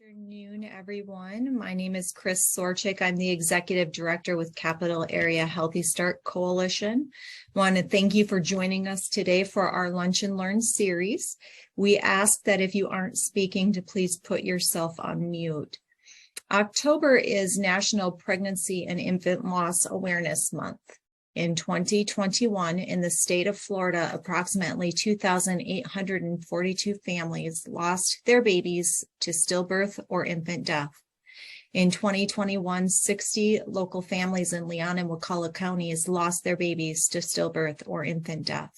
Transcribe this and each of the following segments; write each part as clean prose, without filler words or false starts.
Afternoon, everyone. My name is Chris Sorchik. I'm the Executive Director with Capital Area Healthy Start Coalition. I want to thank you for joining us today for our Lunch and Learn series. We ask that if you aren't speaking to please put yourself on mute. October is National Pregnancy and Infant Loss Awareness Month. In 2021, in the state of Florida, approximately 2,842 families lost their babies to stillbirth or infant death. In 2021, 60 local families in Leon and Wakulla counties lost their babies to stillbirth or infant death.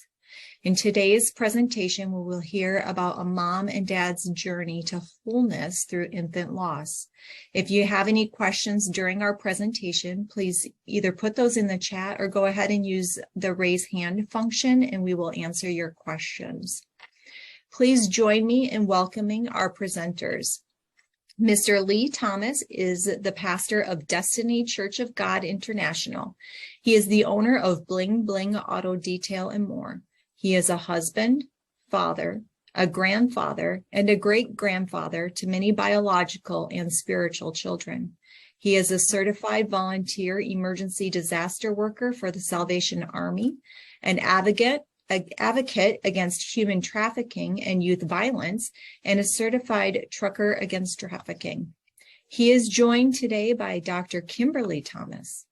In today's presentation, we will hear about a mom and dad's journey to wholeness through infant loss. If you have any questions during our presentation, please either put those in the chat or go ahead and use the raise hand function and we will answer your questions. Please join me in welcoming our presenters. Mr. Lee Thomas is the pastor of Destiny Church of God International. He is the owner of Bling Bling Auto Detail and more. He is a husband, father, a grandfather, and a great-grandfather to many biological and spiritual children. He is a certified volunteer emergency disaster worker for the Salvation Army, an advocate against human trafficking and youth violence, and a certified trucker against trafficking. He is joined today by Dr. Kimberly Thomas.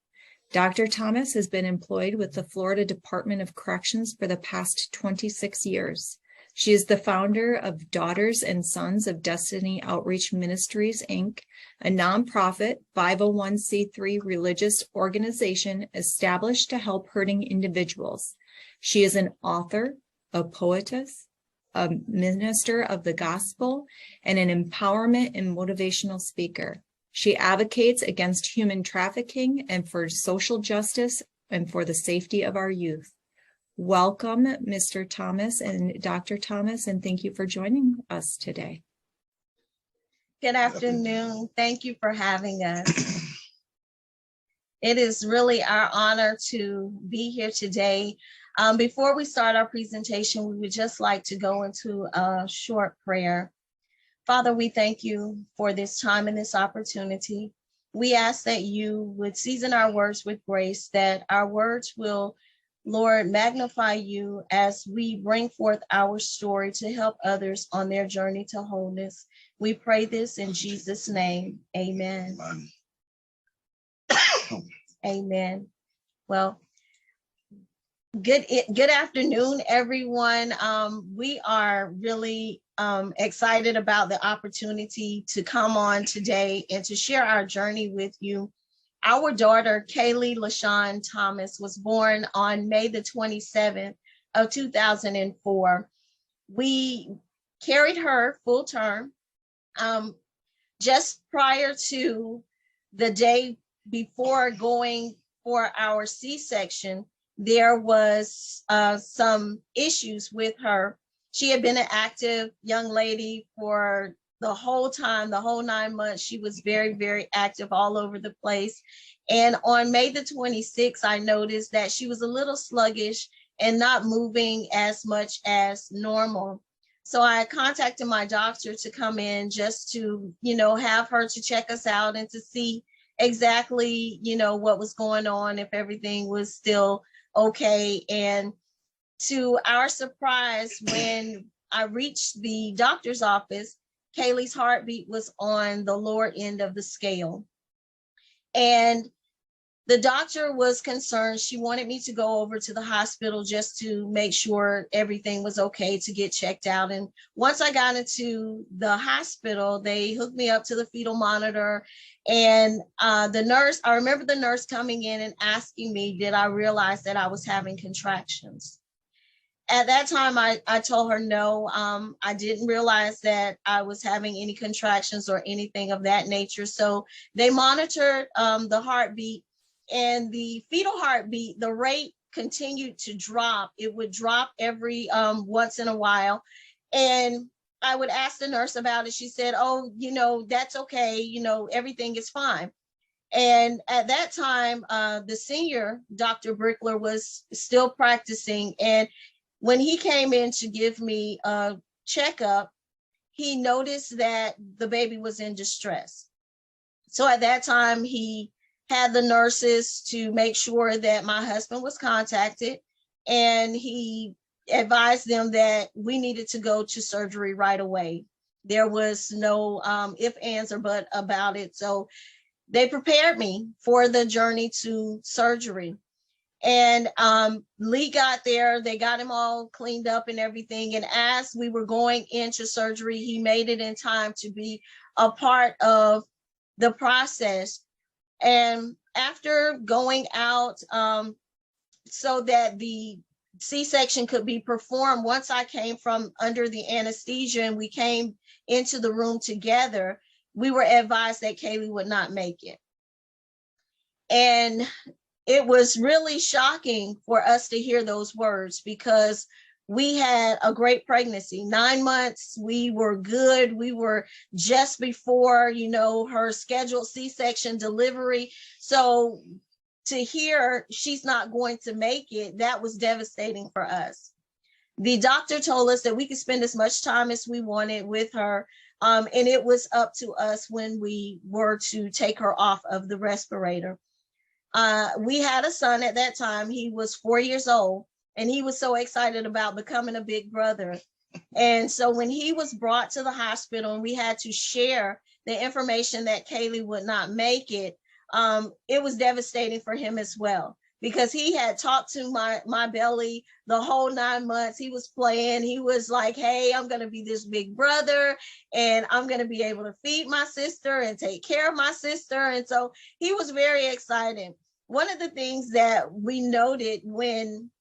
Dr. Thomas has been employed with the Florida Department of Corrections for the past 26 years. She is the founder of Daughters and Sons of Destiny Outreach Ministries, Inc., a nonprofit 501c3 religious organization established to help hurting individuals. She is an author, a poetess, a minister of the gospel, and an empowerment and motivational speaker. She advocates against human trafficking and for social justice and for the safety of our youth. Welcome, Mr. Thomas and Dr. Thomas, and thank you for joining us today. Good afternoon. Thank you for having us. It is really our honor to be here today. Before we start our presentation, we would just like to go into a short prayer. Father, we thank you for this time and this opportunity. We ask that you would season our words with grace, that our words will, Lord, magnify you as we bring forth our story to help others on their journey to wholeness. We pray this in Jesus' name. Amen. Amen. Well, good afternoon, everyone. We are really excited about the opportunity to come on today and to share our journey with you. Our daughter, Kaylee LaShawn Thomas, was born on May the 27th of 2004. We carried her full term. Just prior to the day before going for our C-section, there was some issues with her. She had been an active young lady for the whole time, the whole 9 months. She was very, very active all over the place. And on May the 26th, I noticed that she was a little sluggish and not moving as much as normal. So I contacted my doctor to come in just to, have her to check us out and to see exactly, what was going on, if everything was still okay. And to our surprise, when I reached the doctor's office, Kaylee's heartbeat was on the lower end of the scale. And the doctor was concerned. She wanted me to go over to the hospital just to make sure everything was okay to get checked out. And once I got into the hospital, they hooked me up to the fetal monitor. And I remember the nurse coming in and asking me, did I realize that I was having contractions? At that time, I told her no, I didn't realize that I was having any contractions or anything of that nature. So they monitored the heartbeat, and the fetal heartbeat, the rate continued to drop. It would drop every once in a while. And I would ask the nurse about it. She said, oh, that's okay. Everything is fine. And at that time, the senior, Dr. Brickler, was still practicing. And when he came in to give me a checkup, he noticed that the baby was in distress. So at that time, he had the nurses to make sure that my husband was contacted, and he advised them that we needed to go to surgery right away. There was no if, ands, or but about it. So they prepared me for the journey to surgery. And Lee got there, they got him all cleaned up and everything. And as we were going into surgery, he made it in time to be a part of the process. And after going out, so that the C-section could be performed, once I came from under the anesthesia and we came into the room together, we were advised that Kaylee would not make it. And it was really shocking for us to hear those words, because we had a great pregnancy, 9 months. We were good. We were just before, her scheduled C-section delivery. So to hear she's not going to make it, that was devastating for us. The doctor told us that we could spend as much time as we wanted with her. And it was up to us when we were to take her off of the respirator. We had a son at that time. He was 4 years old, and he was so excited about becoming a big brother. And so when he was brought to the hospital and we had to share the information that Kaylee would not make it, it was devastating for him as well, because he had talked to my belly the whole 9 months. He was playing. He was like, hey, I'm going to be this big brother, and I'm going to be able to feed my sister and take care of my sister. And so he was very excited. One of the things that we noted when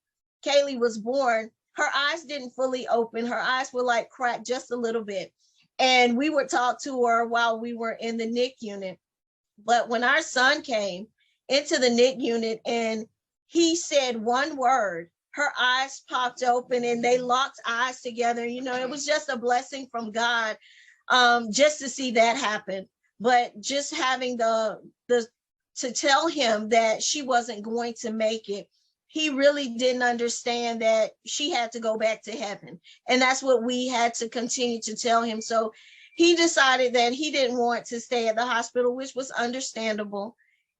Kaylee was born, her eyes didn't fully open. Her eyes were like cracked just a little bit. And we would talk to her while we were in the NIC unit. But when our son came into the NIC unit and he said one word, her eyes popped open and they locked eyes together. It was just a blessing from God, just to see that happen. But just having to tell him that she wasn't going to make it, he really didn't understand that she had to go back to heaven. And that's what we had to continue to tell him. So he decided that he didn't want to stay at the hospital, which was understandable.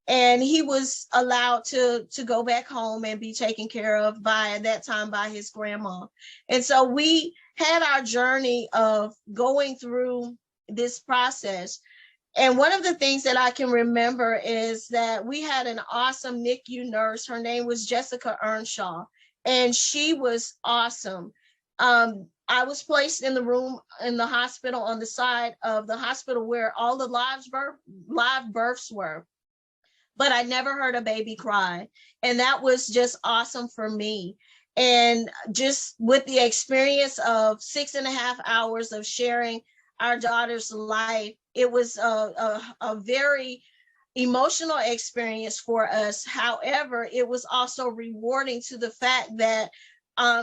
And he was allowed to go back home and be taken care of at that time by his grandma. And so we had our journey of going through this process. And one of the things that I can remember is that we had an awesome NICU nurse. Her name was Jessica Earnshaw, and she was awesome. I was placed in the room in the hospital on the side of the hospital where all the live births were, but I never heard a baby cry. And that was just awesome for me. And just with the experience of 6.5 hours of sharing our daughter's life, it was a very emotional experience for us. However, it was also rewarding to the fact that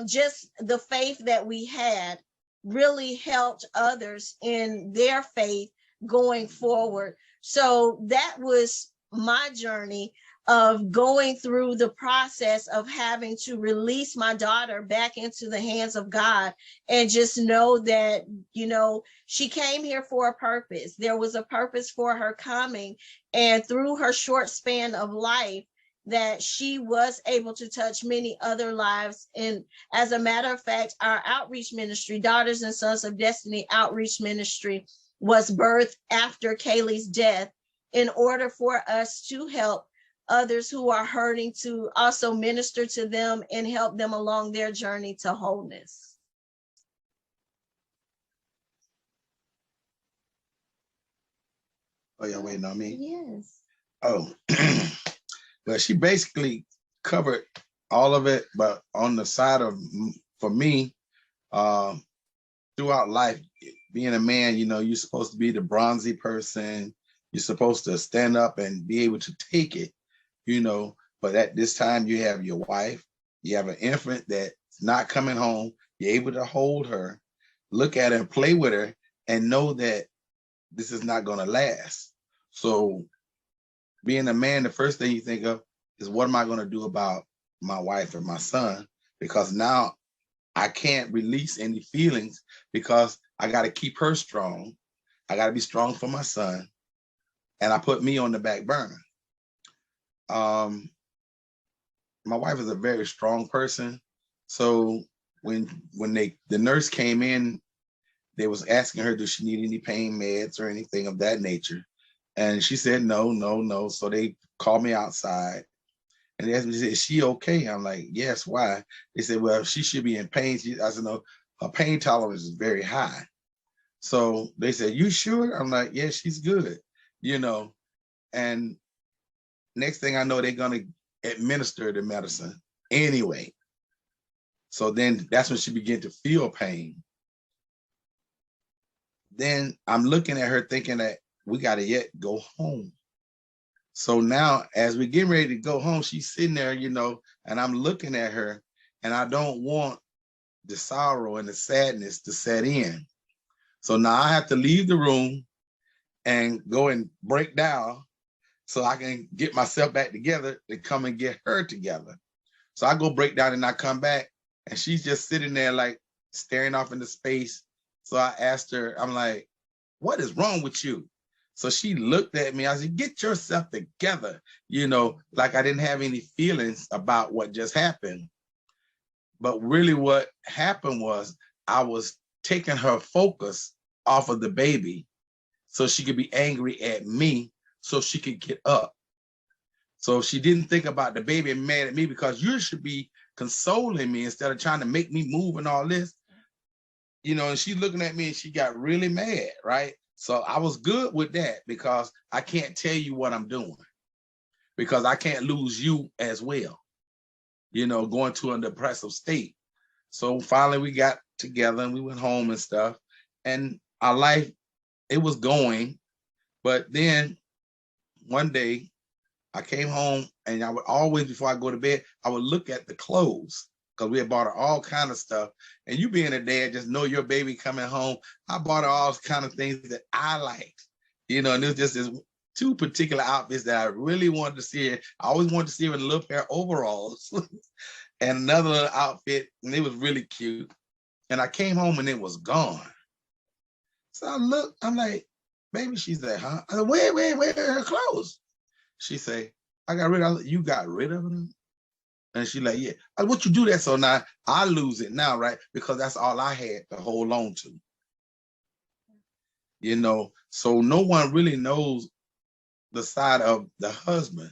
just the faith that we had really helped others in their faith going forward. So that was my journey of going through the process of having to release my daughter back into the hands of God, and just know that, she came here for a purpose. There was a purpose for her coming, and through her short span of life, that she was able to touch many other lives. And as a matter of fact, our outreach ministry, Daughters and Sons of Destiny Outreach Ministry, was birthed after Kaylee's death in order for us to help others who are hurting, to also minister to them and help them along their journey to wholeness. Oh, y'all waiting on me? Yes. Oh, well, she basically covered all of it, but on the side of, for me, throughout life, being a man, you're supposed to be the bronzy person. You're supposed to stand up and be able to take it, but at this time you have your wife, you have an infant that's not coming home. You're able to hold her, look at her and play with her, and know that this is not going to last. So being a man, the first thing you think of is, what am I going to do about my wife and my son? Because now I can't release any feelings, because I got to keep her strong. I got to be strong for my son. And I put me on the back burner. My wife is a very strong person. So when the nurse came in, they was asking her, does she need any pain meds or anything of that nature? And she said, no, no, no. So they called me outside and they asked me, is she okay? I'm like, yes, why? They said, well, she should be in pain. I said, no, her pain tolerance is very high. So they said, you sure? I'm like, yeah, she's good, and next thing I know, they're going to administer the medicine anyway. So then that's when she began to feel pain. Then I'm looking at her thinking that we got to yet go home. So now as we get ready to go home, she's sitting there, and I'm looking at her and I don't want the sorrow and the sadness to set in. So now I have to leave the room and go and break down so I can get myself back together to come and get her together. So I go break down and I come back and she's just sitting there like staring off into space. So I asked her, I'm like, what is wrong with you? So she looked at me. I said, get yourself together, like I didn't have any feelings about what just happened. But really what happened was I was taking her focus off of the baby so she could be angry at me so she could get up. So she didn't think about the baby and mad at me because you should be consoling me instead of trying to make me move and all this. And she's looking at me and she got really mad, right? So I was good with that because I can't tell you what I'm doing because I can't lose you as well, going to a depressive state. So finally we got together and we went home and stuff. And our life, it was going. But then one day I came home and I would always, before I go to bed, I would look at the clothes because we had bought her all kind of stuff. And you being a dad, just know your baby coming home. I bought her all kind of things that I liked, and it was just this two particular outfits that I really wanted to see her. I always wanted to see her in a little pair of overalls and another little outfit, and it was really cute. And I came home and it was gone. So I looked, I'm like, baby, she said, huh? I said, where are her clothes? She said, I got rid of it. You got rid of them? And she like, yeah. I said, what you do that? So now I lose it now, right? Because that's all I had to hold on to. So no one really knows the side of the husband,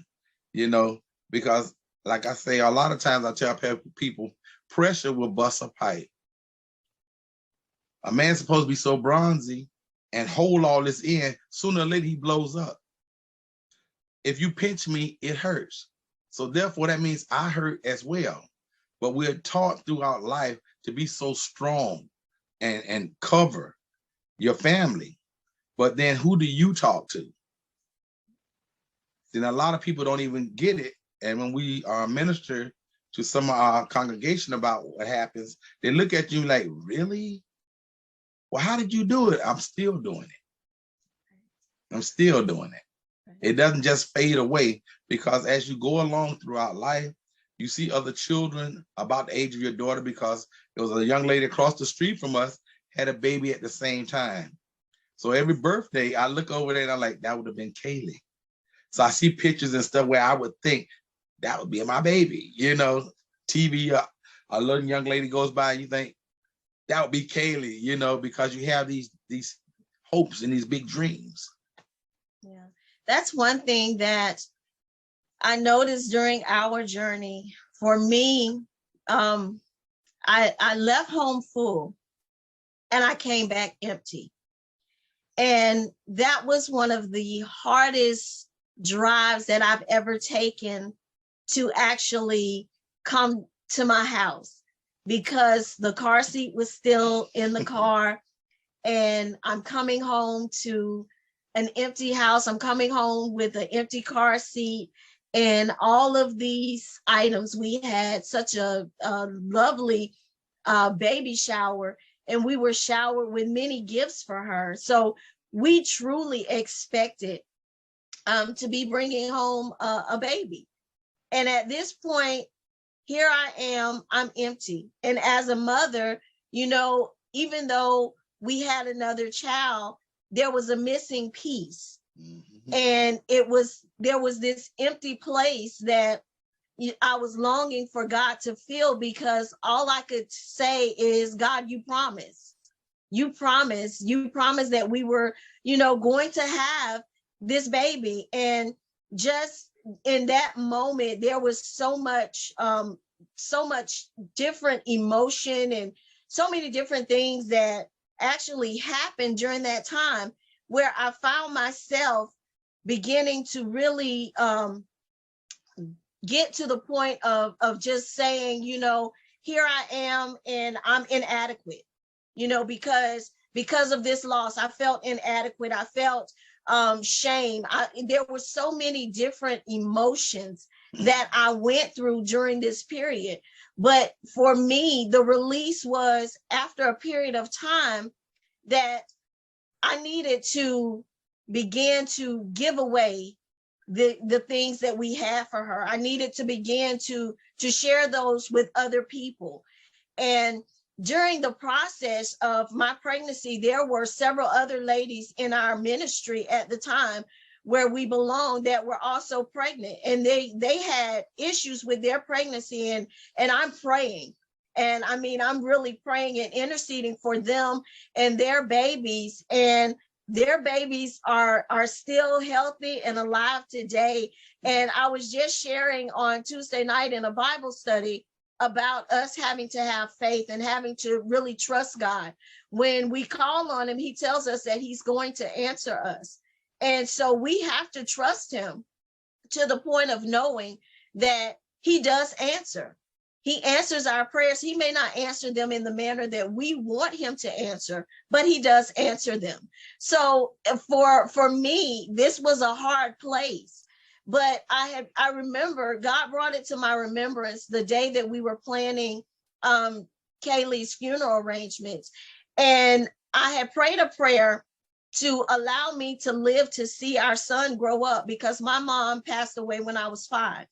because like I say, a lot of times I tell people, pressure will bust a pipe. A man's supposed to be so bronzy and hold all this in, sooner or later he blows up. If you pinch me, it hurts. So therefore, that means I hurt as well. But we're taught throughout life to be so strong and cover your family. But then who do you talk to? Then a lot of people don't even get it. And when we minister to some of our congregation about what happens, they look at you like, really? Well, how did you do it? I'm still doing it. I'm still doing it. It doesn't just fade away because as you go along throughout life, you see other children about the age of your daughter because there was a young lady across the street from us had a baby at the same time. So every birthday, I look over there and I'm like, that would have been Kaylee. So I see pictures and stuff where I would think that would be my baby, TV, a little young lady goes by and you think that would be Kaylee, because you have these hopes and these big dreams. Yeah, that's one thing that I noticed during our journey. For me, I left home full and I came back empty. And that was one of the hardest drives that I've ever taken to actually come to my house because the car seat was still in the car and I'm coming home to an empty house. I'm coming home with an empty car seat and all of these items. We had such a lovely baby shower and we were showered with many gifts for her. So we truly expected to be bringing home a baby. And at this point, here I am, I'm empty. And as a mother, even though we had another child, there was a missing piece. Mhm. And there was this empty place that I was longing for God to fill, because all I could say is, God, you promised. You promised that we were, going to have this baby. And just in that moment, there was so much different emotion and so many different things that actually happened during that time, where I found myself beginning to really get to the point of just saying, here I am and I'm inadequate, because of this loss. I felt inadequate. I felt shame. There were so many different emotions that I went through during this period. But for me, the release was after a period of time that I needed to begin to give away the things that we have for her. I needed to begin to share those with other people. And during the process of my pregnancy, there were several other ladies in our ministry at the time where we belonged that were also pregnant, and they had issues with their pregnancy, and I'm praying. And I mean, I'm really praying and interceding for them and their babies, and their babies are still healthy and alive today. And I was just sharing on Tuesday night in a Bible study about us having to have faith and having to really trust God. When we call on him, he tells us that he's going to answer us. And so we have to trust him to the point of knowing that he does answer. He answers our prayers. He may not answer them in the manner that we want him to answer, but he does answer them. So for me, this was a hard place. But I remember God brought it to my remembrance the day that we were planning Kaylee's funeral arrangements. And I had prayed a prayer to allow me to live to see our son grow up, because my mom passed away when I was 5.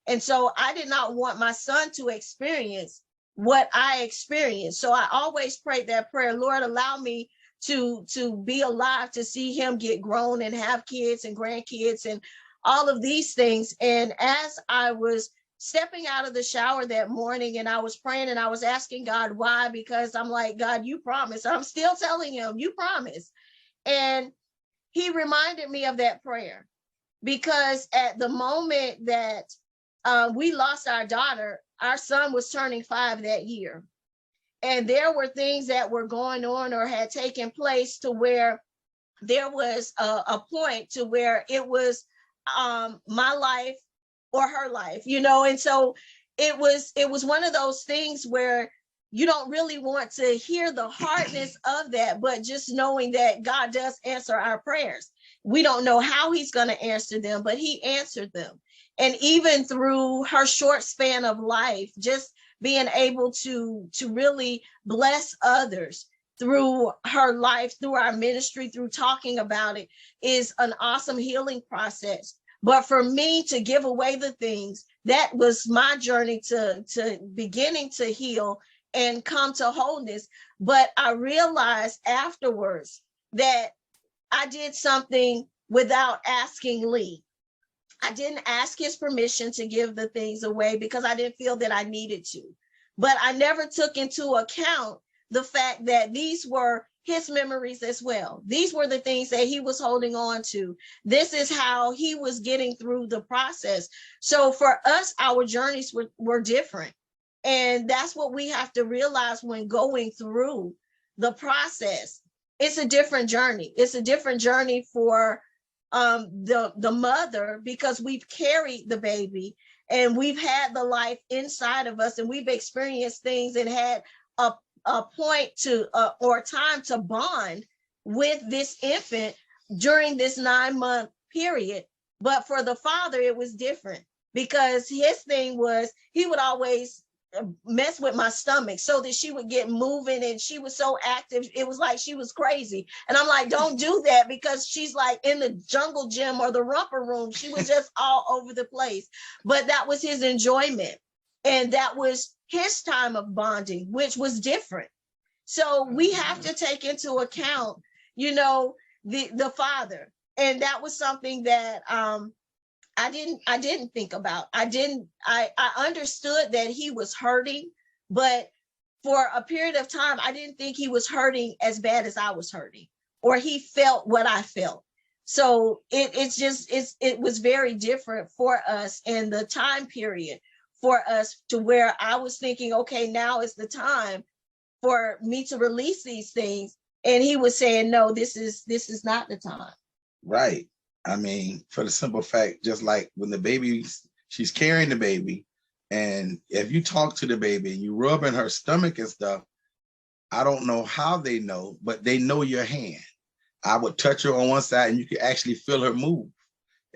And so I did not want my son to experience what I experienced. So I always prayed that prayer, Lord, allow me to be alive to see him get grown and have kids and grandkids and all of these things. And as I was stepping out of the shower that morning and I was praying and I was asking God why, because I'm like, God, you promised. I'm still telling him, you promised. And he reminded me of that prayer, because at the moment that we lost our daughter, our son was turning 5 that year. And there were things that were going on or had taken place to where there was a point to where it was my life or her life, and so it was one of those things where you don't really want to hear the hardness of that, but just knowing that God does answer our prayers. We don't know how he's going to answer them, but he answered them. And even through her short span of life, just being able to really bless others through her life, through our ministry, through talking about it, is an awesome healing process. But for me to give away the things, that was my journey to beginning to heal and come to wholeness. But I realized afterwards that I did something without asking Lee. I didn't ask his permission to give the things away because I didn't feel that I needed to. But I never took into account the fact that these were his memories as well. These were the things that he was holding on to. This is how he was getting through the process. So for us, our journeys were different. And that's what we have to realize when going through the process. It's a different journey. It's a different journey for the mother, because we've carried the baby and we've had the life inside of us and we've experienced things and had a point to or time to bond with this infant during this 9-month period. But for the father, it was different, because his thing was he would always mess with my stomach so that she would get moving, and she was so active, it was like she was crazy. And I'm like, don't do that, because she's like in the jungle gym or the romper room. She was just all over the place. But that was his enjoyment, and that was his time of bonding, which was different. So we have to take into account, you know, the father. And that was something that I didn't think about. I understood that he was hurting, but for a period of time, I didn't think he was hurting as bad as I was hurting, or he felt what I felt. So it was very different for us in the time period for us, to where I was thinking, okay, now is the time for me to release these things. And he was saying, no, this is not the time. Right. I mean, for the simple fact, just like when the baby, she's carrying the baby, and if you talk to the baby and you rub in her stomach and stuff, I don't know how they know, but they know your hand. I would touch her on one side and you could actually feel her move.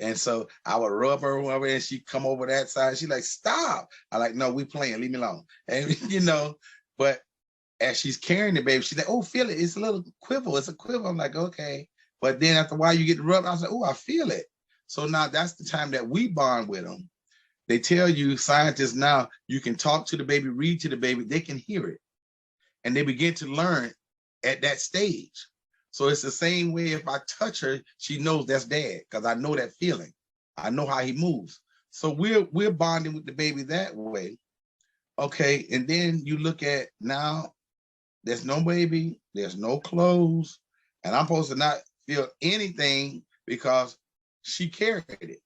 And so I would rub her over and she'd come over that side. She's like, stop. I like, no, we playing, leave me alone. And you know, but as she's carrying the baby, she's like, oh, feel it. It's a little quiver. It's a quiver. I'm like, okay. But then after a while you get rubbed, I was like, oh, I feel it. So now that's the time that we bond with them. They tell you, scientists now, you can talk to the baby, read to the baby, they can hear it. And they begin to learn at that stage. So it's the same way if I touch her, she knows that's dad, because I know that feeling. I know how he moves. So we're bonding with the baby that way. Okay, and then you look at now, there's no baby, there's no clothes, and I'm supposed to not feel anything because she carried it.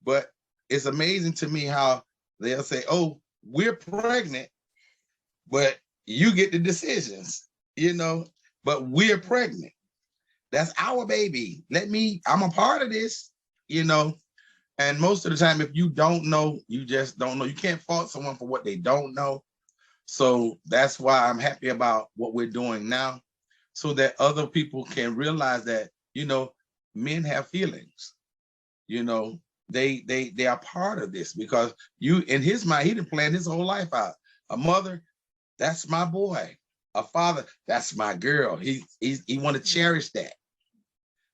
But it's amazing to me how they'll say, oh, we're pregnant, but you get the decisions, you know, but we're pregnant. That's our baby. I'm a part of this, you know. And most of the time, if you don't know, you just don't know. You can't fault someone for what they don't know. So that's why I'm happy about what we're doing now, so that other people can realize that, you know, men have feelings, you know, they are part of this, because you, in his mind, he didn't plan his whole life out. A mother, that's my boy. A father, that's my girl. He want to cherish that.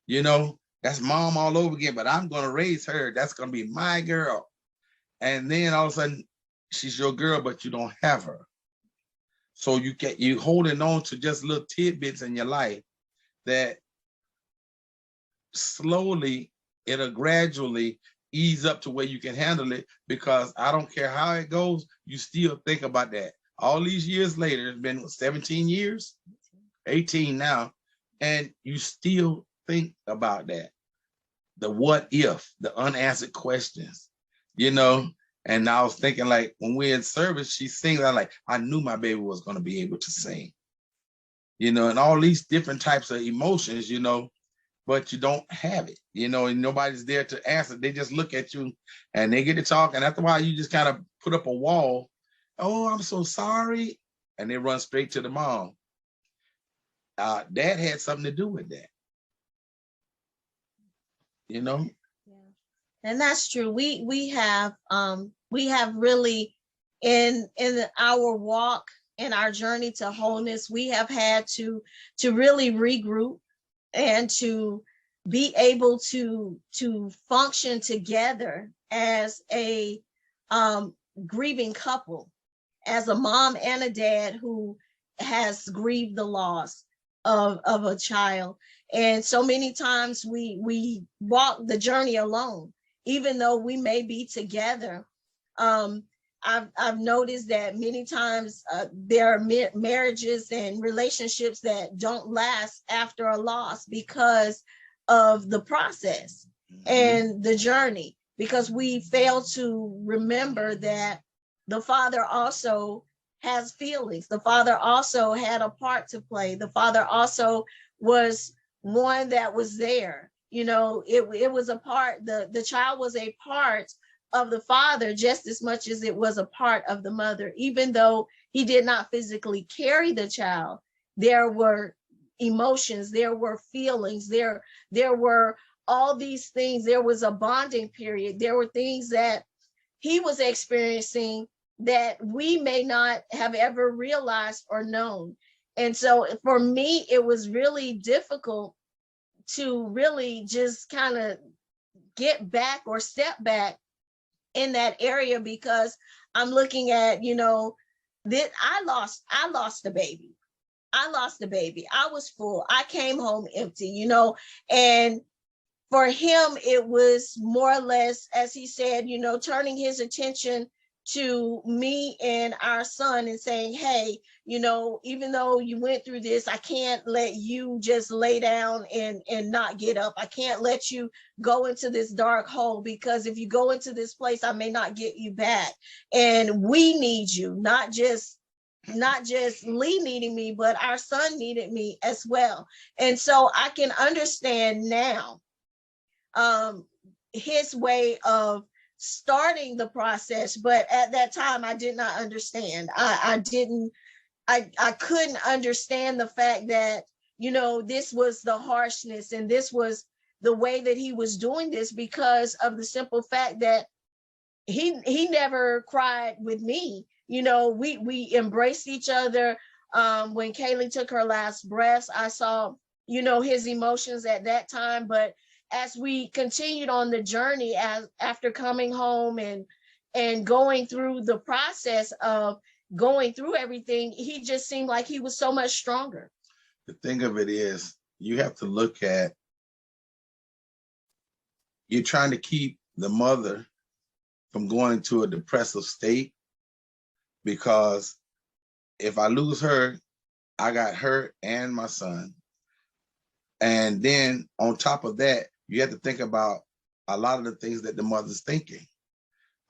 You know, that's mom all over again, but I'm going to raise her. That's going to be my girl. And then all of a sudden, she's your girl, but you don't have her. So you holding on to just little tidbits in your life that slowly, it'll gradually ease up to where you can handle it, because I don't care how it goes, you still think about that. All these years later, it's been 17 years, 18 now, and you still think about that. The what if, the unanswered questions, you know. And I was thinking, like, when we're in service, she sings, I knew my baby was going to be able to sing, you know, and all these different types of emotions, you know, but you don't have it, you know, and nobody's there to answer. They just look at you and they get to talk. And after a while, you just kind of put up a wall. Oh, I'm so sorry. And they run straight to the mom. Dad had something to do with that, you know? And that's true. We have really in our walk, in our journey to wholeness, we have had to really regroup and to be able to function together as a grieving couple, as a mom and a dad who has grieved the loss of a child. And so many times we walk the journey alone, even though we may be together. I've noticed that many times there are marriages and relationships that don't last after a loss because of the process and the journey, because we fail to remember that the father also has feelings. The father also had a part to play. The father also was one that was there. You know, it was a part, the child was a part of the father just as much as it was a part of the mother. Even though he did not physically carry the child, there were emotions, there were feelings, there were all these things. There was a bonding period. There were things that he was experiencing that we may not have ever realized or known. And so for me, it was really difficult to really just kind of get back or step back in that area, because I'm looking at, you know, that I lost a baby. I lost a baby. I was full. I came home empty, you know, and for him, it was more or less, as he said, you know, turning his attention to me and our son and saying, hey, you know, even though you went through this, I can't let you just lay down and not get up. I can't let you go into this dark hole, because if you go into this place, I may not get you back. And we need you, not just Lee needing me, but our son needed me as well. And so I can understand now his way of starting the process, but at that time I did not understand. I couldn't understand the fact that, you know, this was the harshness and this was the way that he was doing this, because of the simple fact that he never cried with me. You know, we embraced each other. When Kaylee took her last breaths, I saw, you know, his emotions at that time. But as we continued on the journey, as after coming home and going through the process of going through everything, he just seemed like he was so much stronger. The thing of it is, you have to look at, you're trying to keep the mother from going into a depressive state, because if I lose her, I got her and my son. And then on top of that, you have to think about a lot of the things that the mother's thinking.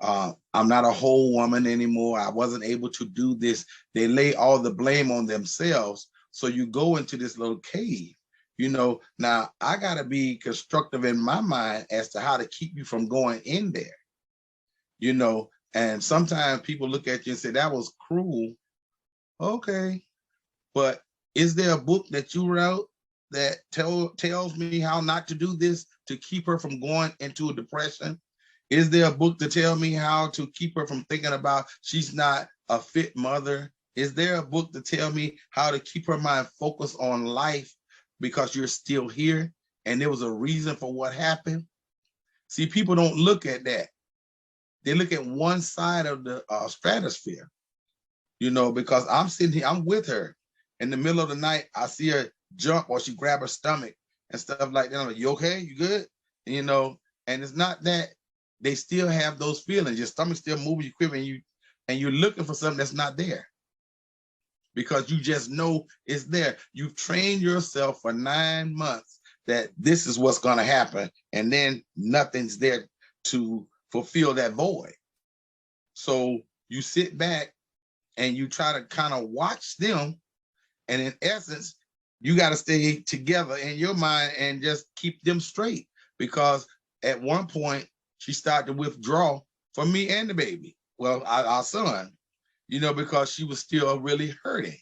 I'm not a whole woman anymore. I wasn't able to do this. They lay all the blame on themselves. So you go into this little cave, you know. Now I got to be constructive in my mind as to how to keep you from going in there, you know. And sometimes people look at you and say, that was cruel. Okay. But is there a book that you wrote that tells me how not to do this to keep her from going into a depression? Is there a book to tell me how to keep her from thinking about she's not a fit mother? Is there a book to tell me how to keep her mind focused on life, because you're still here and there was a reason for what happened? See, people don't look at that. They look at one side of the stratosphere, you know, because I'm sitting here, I'm with her. In the middle of the night, I see her jump or she grab her stomach and stuff like that. I'm like, you okay? You good? And, you know, and it's not that they still have those feelings. Your stomach's still moving, you quivering, and you're looking for something that's not there, because you just know it's there. You've trained yourself for 9 months that this is what's going to happen, and then nothing's there to fulfill that void. So you sit back and you try to kind of watch them, and in essence, you got to stay together in your mind and just keep them straight, because at one point she started to withdraw from me and the baby, well, our son, you know, because she was still really hurting.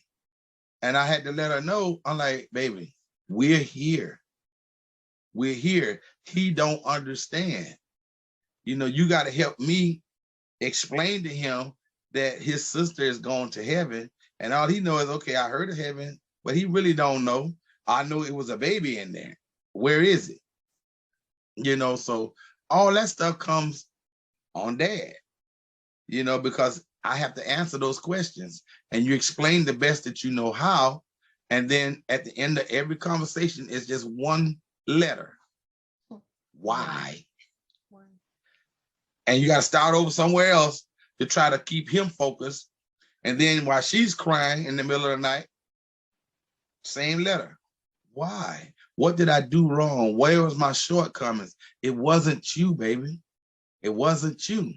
And I had to let her know, I'm like, baby, we're here. We're here. He don't understand. You know, you got to help me explain to him that his sister is going to heaven, and all he knows is, okay, I heard of heaven, but he really don't know. I know it was a baby in there. Where is it? You know, so all that stuff comes on dad, you know, because I have to answer those questions, and you explain the best that you know how. And then at the end of every conversation, it's just one letter. Why? And you got to start over somewhere else to try to keep him focused. And then while she's crying in the middle of the night, same letter. Why? What did I do wrong? Where was my shortcomings? It wasn't you, baby. It wasn't you.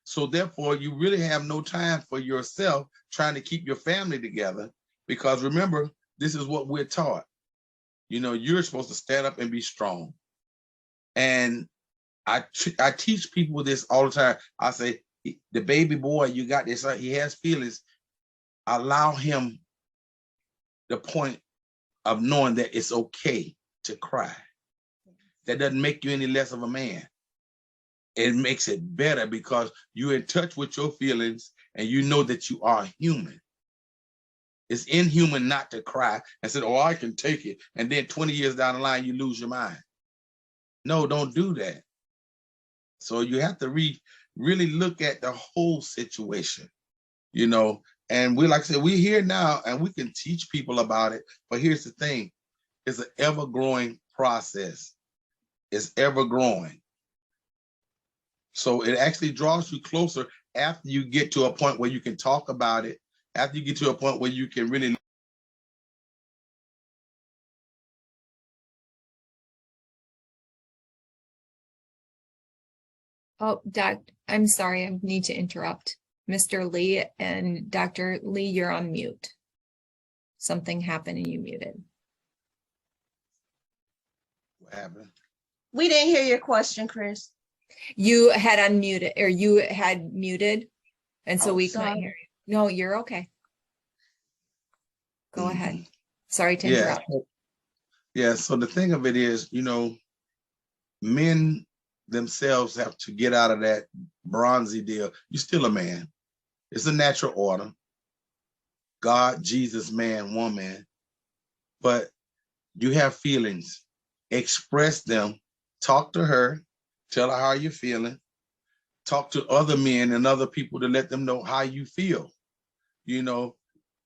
So therefore, you really have no time for yourself trying to keep your family together, because remember, this is what we're taught. You know, you're supposed to stand up and be strong. And I teach people this all the time. I say, the baby boy, you got this, he has feelings. Allow him the point of knowing that it's okay to cry. That doesn't make you any less of a man. It makes it better, because you're in touch with your feelings and you know that you are human. It's inhuman not to cry and say, oh, I can take it. And then 20 years down the line, you lose your mind. No, don't do that. So you have to really look at the whole situation, you know, And we, like I said, we're here now and we can teach people about it. But here's the thing, it's an ever-growing process. It's ever growing. So it actually draws you closer after you get to a point where you can talk about it, after you get to a point where you can really. Oh, I'm sorry, I need to interrupt. Mr. Lee and Dr. Lee, you're on mute. Something happened and you muted. What happened? We didn't hear your question, Chris. You had unmuted, or you had muted, and so we couldn't sorry. hear you. No, you're okay. Go ahead. Sorry to Yeah. interrupt. Yeah. So the thing of it is, you know, men themselves have to get out of that bronzy deal. You're still a man. It's a natural order. God, Jesus, man, woman. But you have feelings. Express them. Talk to her. Tell her how you're feeling. Talk to other men and other people to let them know how you feel. You know,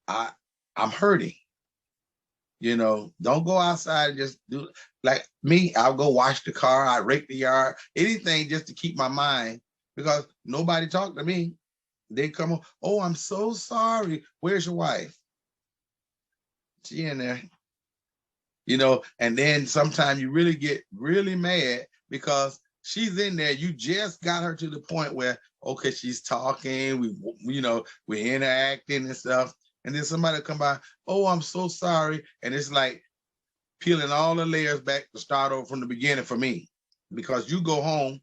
I'm hurting. You know, don't go outside and just do like me. I'll go wash the car. I rake the yard, anything just to keep my mind, because nobody talked to me. They come on, oh, I'm so sorry. Where's your wife? She in there. You know, and then sometimes you really get really mad because she's in there. You just got her to the point where, okay, she's talking, we're interacting and stuff. And then somebody come by, oh, I'm so sorry. And it's like peeling all the layers back to start over from the beginning for me. Because you go home,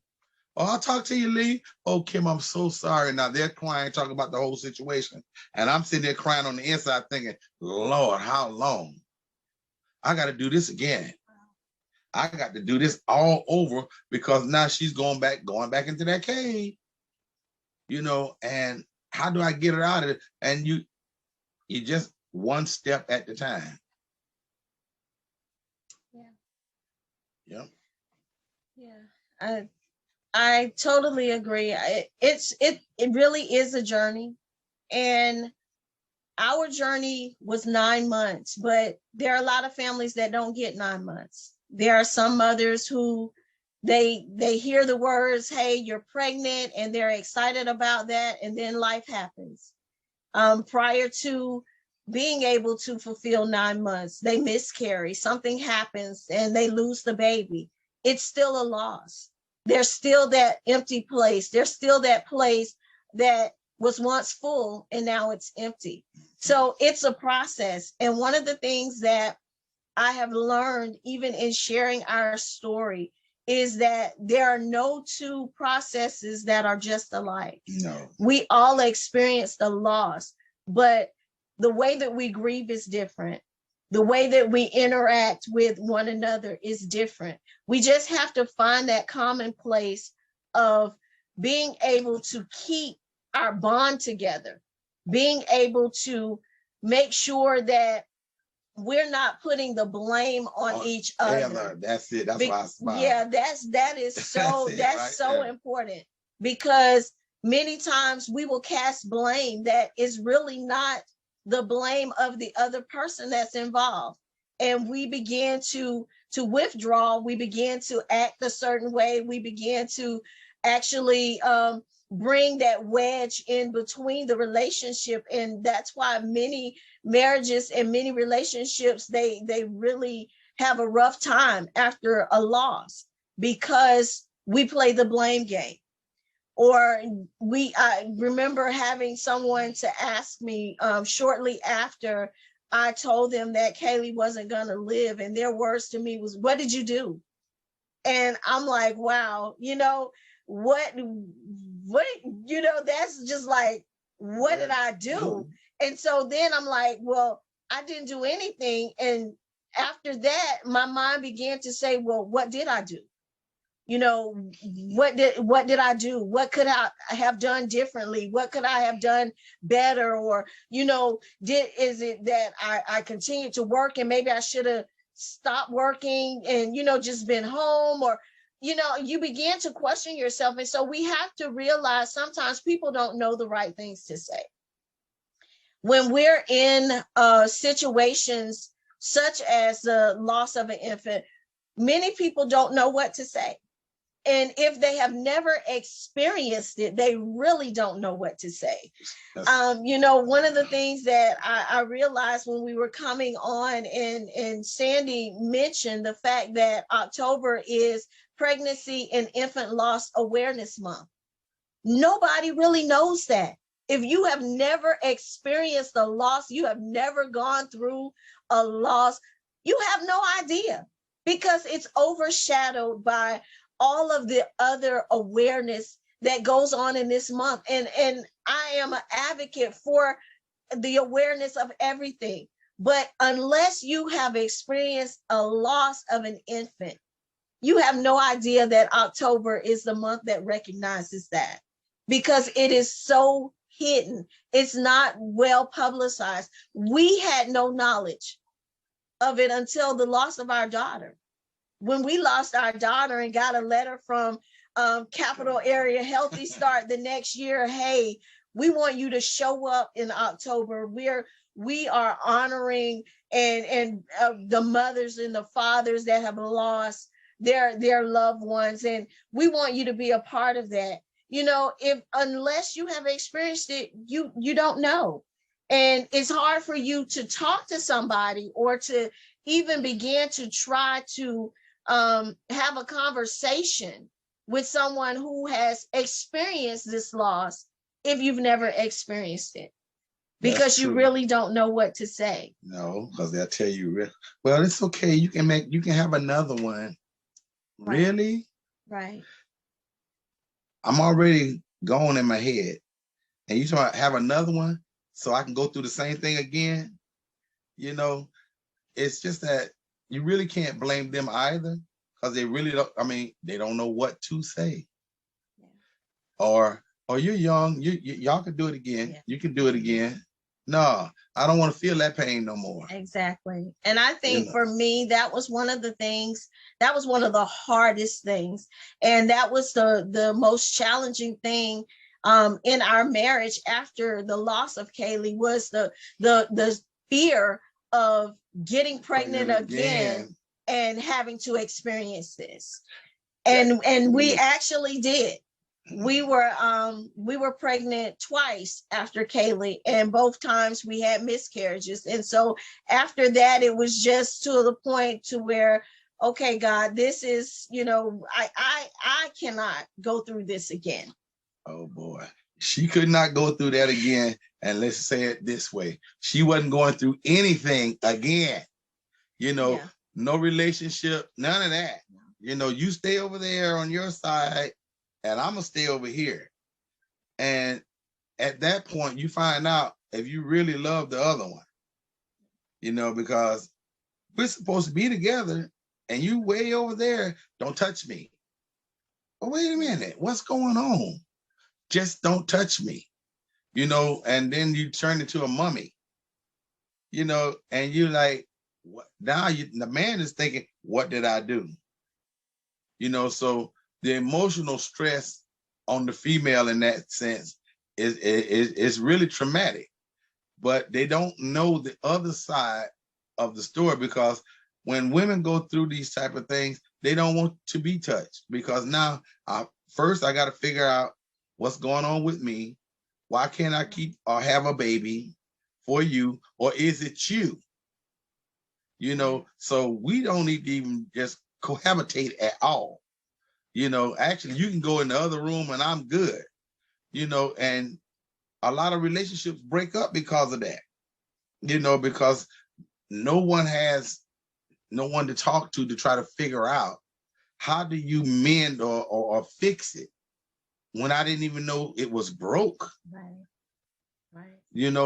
oh, I'll talk to you, Lee. Oh, Kim, I'm so sorry. Now they're crying, talking about the whole situation. And I'm sitting there crying on the inside thinking, Lord, how long? I got to do this again. I got to do this all over because now she's going back into that cave, you know, and how do I get her out of it? And you just one step at the time. Yeah. I totally agree. It really is a journey, and our journey was 9 months, but there are a lot of families that don't get 9 months. There are some mothers who they hear the words, hey, you're pregnant, and they're excited about that, and then life happens. Prior to being able to fulfill 9 months, they miscarry, something happens, and they lose the baby. It's still a loss. There's still that empty place. There's still that place that was once full and now it's empty. So it's a process. And one of the things that I have learned, even in sharing our story, is that there are no two processes that are just alike. No. We all experience the loss, but the way that we grieve is different. The way that we interact with one another is different. We just have to find that common place of being able to keep our bond together, being able to make sure that we're not putting the blame on each other. That's it. That's why I smile. Yeah, that is so that's right so there. important, because many times we will cast blame that is really not the blame of the other person that's involved. And we begin to withdraw, we begin to act a certain way, we begin to actually bring that wedge in between the relationship. And that's why many marriages and many relationships, they really have a rough time after a loss, because we play the blame game. Or I remember having someone to ask me shortly after I told them that Kaylee wasn't going to live, and their words to me was, what did you do? And I'm like, wow, what, that's just like, what did I do? And so then I'm like, well, I didn't do anything. And after that, my mind began to say, well, what did I do? What did I do? What could I have done differently? What could I have done better? Or, is it that I continued to work and maybe I should have stopped working and, just been home? Or, you begin to question yourself. And so we have to realize sometimes people don't know the right things to say. when we're in situations such as the loss of an infant, many people don't know what to say. And if they have never experienced it, they really don't know what to say. One of the things that I realized when we were coming on, and Sandy mentioned the fact that October is Pregnancy and Infant Loss Awareness Month. Nobody really knows that. If you have never experienced a loss, you have never gone through a loss, you have no idea, because it's overshadowed by all of the other awareness that goes on in this month. And I am an advocate for the awareness of everything. But unless you have experienced a loss of an infant, you have no idea that October is the month that recognizes that, because it is so hidden. It's not well publicized. We had no knowledge of it until the loss of our daughter. When we lost our daughter and got a letter from Capital Area Healthy Start the next year, hey, we want you to show up in October. We are honoring and the mothers and the fathers that have lost their loved ones, and we want you to be a part of that. Unless you have experienced it, you don't know. And it's hard for you to talk to somebody or to even begin to try to have a conversation with someone who has experienced this loss if you've never experienced it, because you really don't know what to say. No, because they'll tell you, well, it's okay. You can have another one. Right. Really? Right. I'm already going in my head, and you try to have another one so I can go through the same thing again. It's just that you really can't blame them either, because they really don't. I mean, they don't know what to say. Yeah. Or you're young. Y'all can do it again. Yeah. You can do it again. No, I don't want to feel that pain no more. Exactly. And I think for me, that was one of the things, that was one of the hardest things. And that was the most challenging thing in our marriage after the loss of Kaylee, was the fear of getting pregnant again and having to experience this. And we actually did. We were pregnant twice after Kaylee, and both times we had miscarriages. And so after that, it was just to the point to where, okay, God, this is, I cannot go through this again. Oh boy, she could not go through that again. And let's say it this way, she wasn't going through anything again. No relationship, none of that. You stay over there on your side, and I'm gonna stay over here. And at that point, you find out if you really love the other one, because we're supposed to be together, and you way over there, don't touch me. But wait a minute, what's going on? Just don't touch me, and then you turn into a mummy, and you're like, what? Now the man is thinking, what did I do? So the emotional stress on the female in that sense is really traumatic, but they don't know the other side of the story, because when women go through these type of things, they don't want to be touched, because now first I got to figure out what's going on with me. Why can't I keep or have a baby for you? Or is it you? So we don't need to even just cohabitate at all. Actually, you can go in the other room and I'm good, and a lot of relationships break up because of that, because no one has no one to talk to try to figure out how do you mend or fix it when I didn't even know it was broke. Right.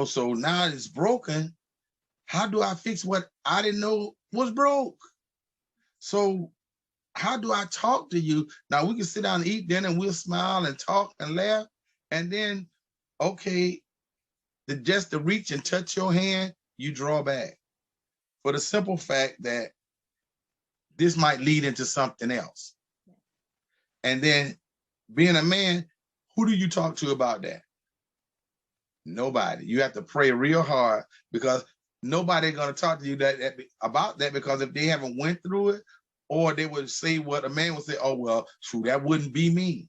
So now it's broken. How do I fix what I didn't know was broke? So how do I talk to you? Now we can sit down and eat dinner and we'll smile and talk and laugh. And then, okay, just to reach and touch your hand, you draw back. For the simple fact that this might lead into something else. And then being a man, who do you talk to about that? Nobody. You have to pray real hard, because nobody going to talk to you about that, because if they haven't went through it, or they would say what a man would say, oh, well, shoot, that wouldn't be me.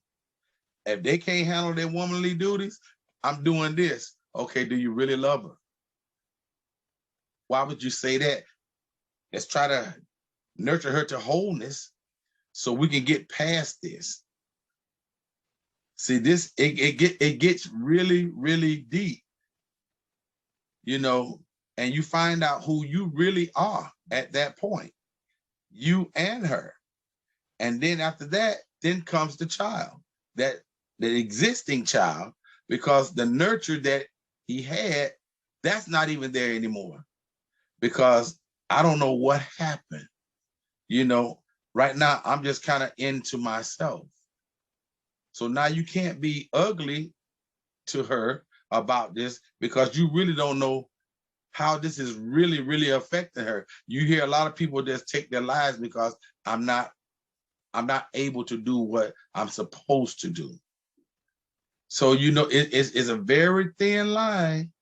If they can't handle their womanly duties, I'm doing this. Okay, do you really love her? Why would you say that? Let's try to nurture her to wholeness so we can get past this. See, this, it gets really, really deep, and you find out who you really are at that point, you and her. And then after that, then comes the child, the existing child, because the nurture that he had, that's not even there anymore, because I don't know what happened. Right now, I'm just kind of into myself. So now you can't be ugly to her about this, because you really don't know how this is really, really affecting her. You hear a lot of people just take their lives because I'm not able to do what I'm supposed to do. So, it's a very thin line,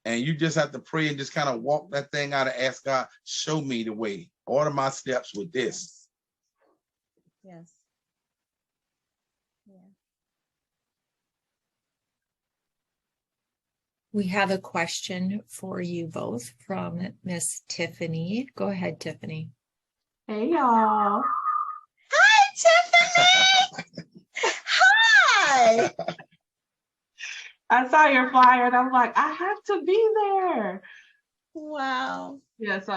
and you just have to pray and just kind of walk that thing out and ask God, show me the way, order my steps with this. Yes. Yeah. We have a question for you both from Miss Tiffany. Go ahead, Tiffany. Hey, y'all. Hi, Tiffany. Hi. I saw your flyer and I'm like, I have to be there. Wow. Yeah, so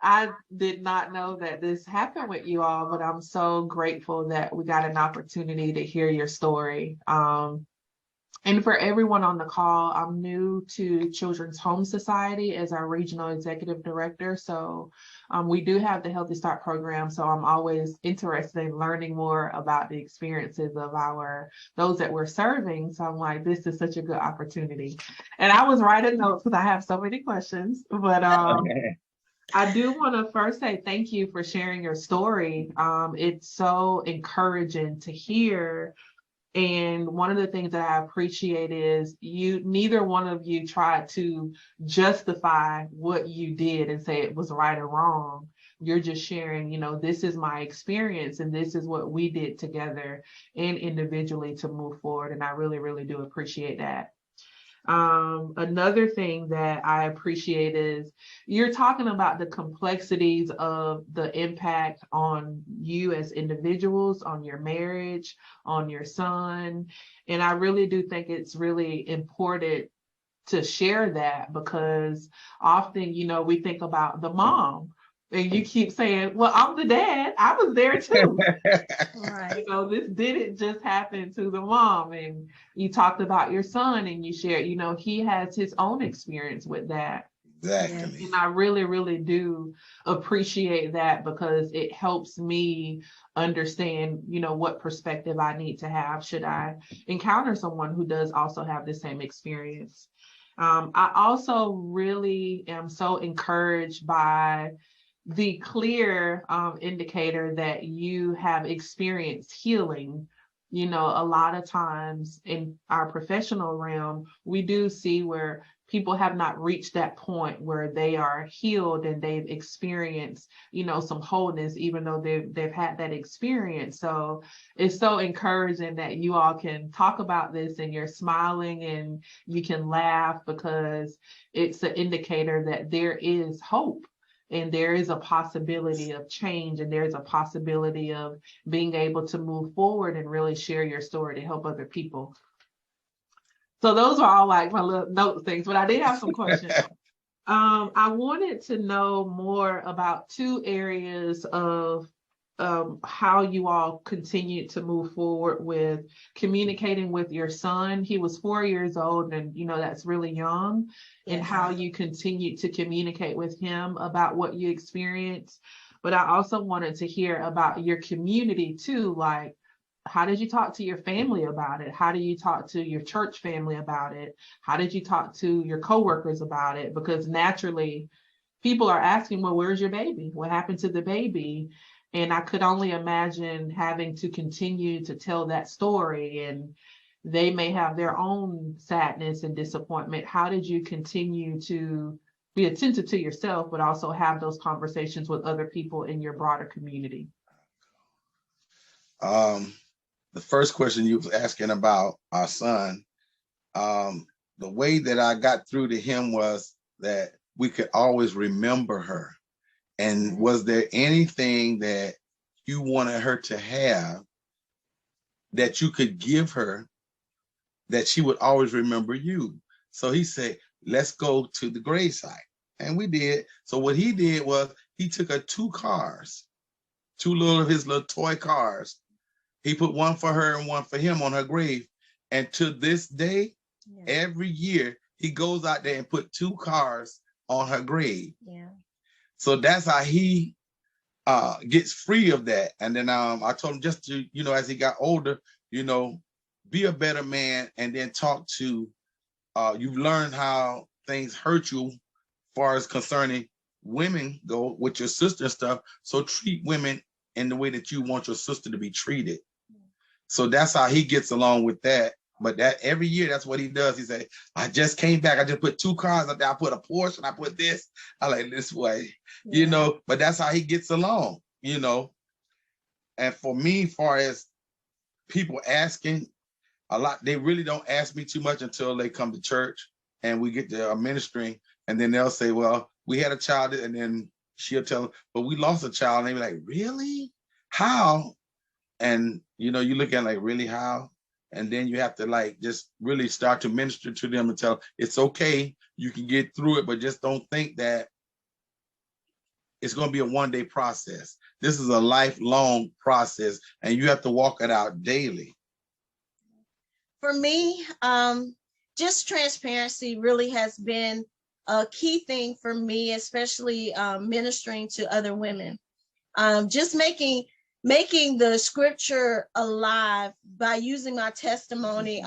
I did not know that this happened with you all, but I'm so grateful that we got an opportunity to hear your story. And for everyone on the call, I'm new to Children's Home Society as our regional executive director. So we do have the Healthy Start program. So I'm always interested in learning more about the experiences of those that we're serving. So I'm like, this is such a good opportunity. And I was writing notes because I have so many questions, but I do want to first say thank you for sharing your story. It's so encouraging to hear. And one of the things that I appreciate is neither one of you tried to justify what you did and say it was right or wrong. You're just sharing, this is my experience and this is what we did together and individually to move forward. And I really, really do appreciate that. Another thing that I appreciate is you're talking about the complexities of the impact on you as individuals, on your marriage, on your son. And I really do think it's really important to share that, because often, we think about the mom. And you keep saying, well, I'm the dad. I was there too. Right. This didn't just happen to the mom. And you talked about your son and you shared, he has his own experience with that. Exactly. And I really, really do appreciate that, because it helps me understand, what perspective I need to have should I encounter someone who does also have the same experience. I also really am so encouraged by the clear indicator that you have experienced healing. A lot of times in our professional realm, we do see where people have not reached that point where they are healed and they've experienced, some wholeness, even though they've had that experience. So it's so encouraging that you all can talk about this and you're smiling and you can laugh, because it's an indicator that there is hope. And there is a possibility of change, and there's a possibility of being able to move forward and really share your story to help other people. So those are all like my little note things, but I did have some questions. I wanted to know more about two areas of how you all continued to move forward with communicating with your son. He was 4 years old, and that's really young. Yes. And how you continued to communicate with him about what you experienced. But I also wanted to hear about your community too. Like, how did you talk to your family about it? How do you talk to your church family about it? How did you talk to your coworkers about it? Because naturally, people are asking, well, where's your baby? What happened to the baby? And I could only imagine having to continue to tell that story and they may have their own sadness and disappointment. How did you continue to be attentive to yourself, but also have those conversations with other people in your broader community? The first question you was asking about our son, the way that I got through to him was that we could always remember her. And was there anything that you wanted her to have that you could give her that she would always remember you? So he said, let's go to the gravesite. And we did. So what he did was he took her 2 cars, 2 of his little toy cars. He put one for her and one for him on her grave. And to this day, every year, he goes out there and put 2 cars on her grave. Yeah. So that's how he gets free of that. And then I told him just to, as he got older, be a better man, and then talk to, you've learned how things hurt you as far as concerning women go with your sister and stuff. So treat women in the way that you want your sister to be treated. So that's how he gets along with that. But that every year, that's what he does. He say, I just came back. I just put 2 cars up there. I put a Porsche and I put this. I like this way, but that's how he gets along, And for me, far as people asking a lot, they really don't ask me too much until they come to church and we get to ministering. And then they'll say, well, we had a child, and then she'll tell them, but we lost a child. And they be like, really? How? And, you look at it like, really, how? And then you have to just really start to minister to them and tell them it's okay. You can get through it, but just don't think that it's going to be a one-day process. This is a lifelong process, and you have to walk it out daily. For me, just transparency really has been a key thing for me, especially ministering to other women. Just making the scripture alive by using my testimony.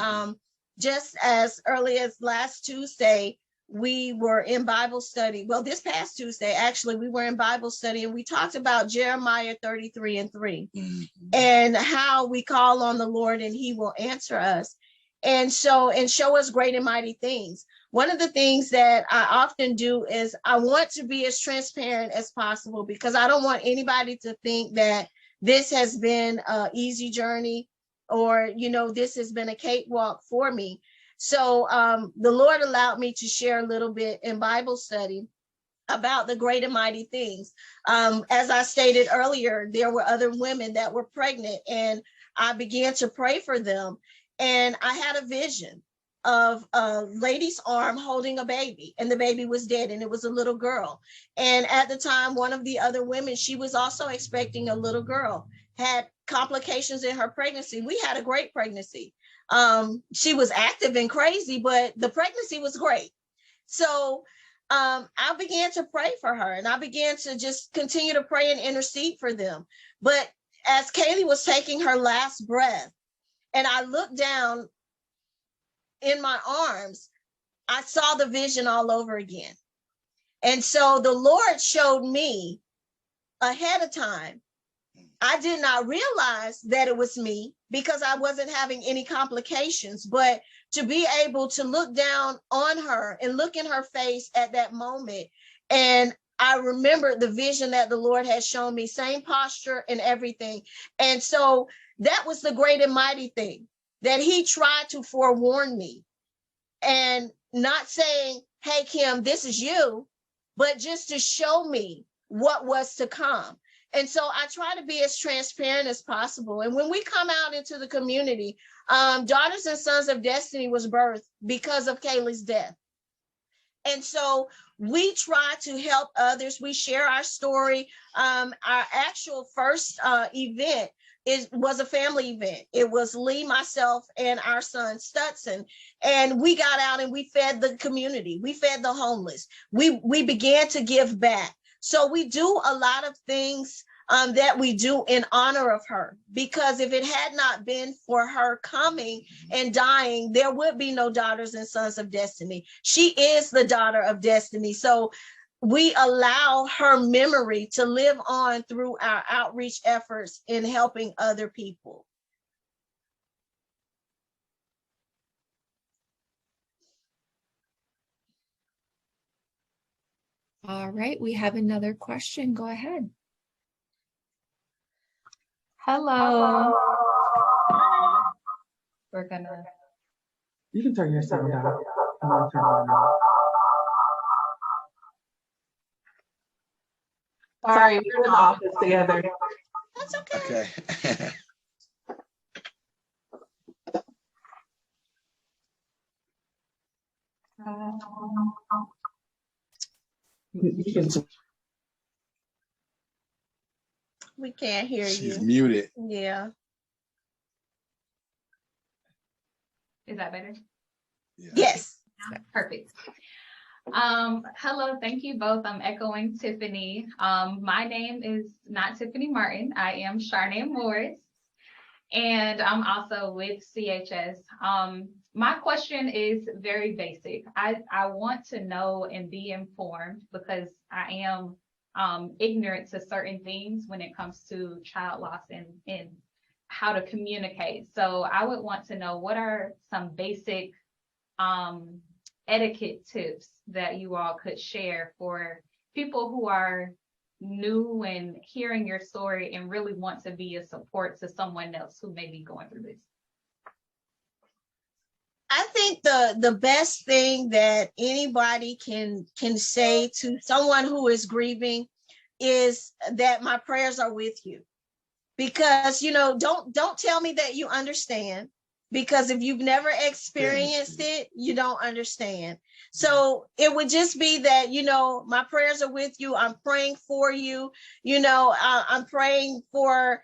Just as early as last Tuesday, we were in Bible study. Well, this past Tuesday, actually, we were in Bible study, and we talked about Jeremiah 33:3 and how we call on the Lord and he will answer us. And show us great and mighty things. One of the things that I often do is I want to be as transparent as possible, because I don't want anybody to think that this has been an easy journey, or, this has been a cakewalk for me. So the Lord allowed me to share a little bit in Bible study about the great and mighty things. As I stated earlier, there were other women that were pregnant, and I began to pray for them. And I had a vision of a lady's arm holding a baby, and the baby was dead, and it was a little girl. And at the time, one of the other women, she was also expecting a little girl, had complications in her pregnancy. We had a great pregnancy. She was active and crazy, but the pregnancy was great. So I began to pray for her, and I began to just continue to pray and intercede for them. But as Kaylee was taking her last breath, and I looked down in my arms, I saw the vision all over again. And so the Lord showed me ahead of time. I did not realize that it was me because I wasn't having any complications, but to be able to look down on her and look in her face at that moment. And I remember the vision that the Lord had shown me, same posture and everything. And so that was the great and mighty thing, that he tried to forewarn me, and not saying, hey, Kim, this is you, but just to show me what was to come. And so I try to be as transparent as possible. And when we come out into the community, Daughters and Sons of Destiny was birthed because of Kaylee's death. And so we try to help others. We share our story. Our actual first event was a family event. It was Lee, myself, and our son Stutson. And we got out and we fed the community. We fed the homeless. We began to give back. So we do a lot of things that we do in honor of her, because if it had not been for her coming and dying, there would be no Daughters and Sons of Destiny. She is the daughter of destiny. So we allow her memory to live on through our outreach efforts in helping other people. All right, we have another question. Go ahead. Hello. We're gonna. You can turn your sound down. I'm gonna turn mine on. Sorry, we're in the office together. That's okay. Okay. You can. We can't hear She's you. muted. Yeah. Is that better? Yeah. Yes. Perfect. Hello, thank you both. I'm echoing Tiffany. My name is not Tiffany Martin. I am Charnay Morris, and I'm also with CHS. My question is very basic. I want to know and be informed because I am ignorant to certain things when it comes to child loss and how to communicate. So I would want to know, what are some basic etiquette tips that you all could share for people who are new and hearing your story and really want to be a support to someone else who may be going through this? I think the best thing that anybody can say to someone who is grieving is that my prayers are with you. Because, you know, don't tell me that you understand, because if you've never experienced it, you don't understand. So it would just be that, you know, my prayers are with you. I'm praying for you. You know, I'm praying for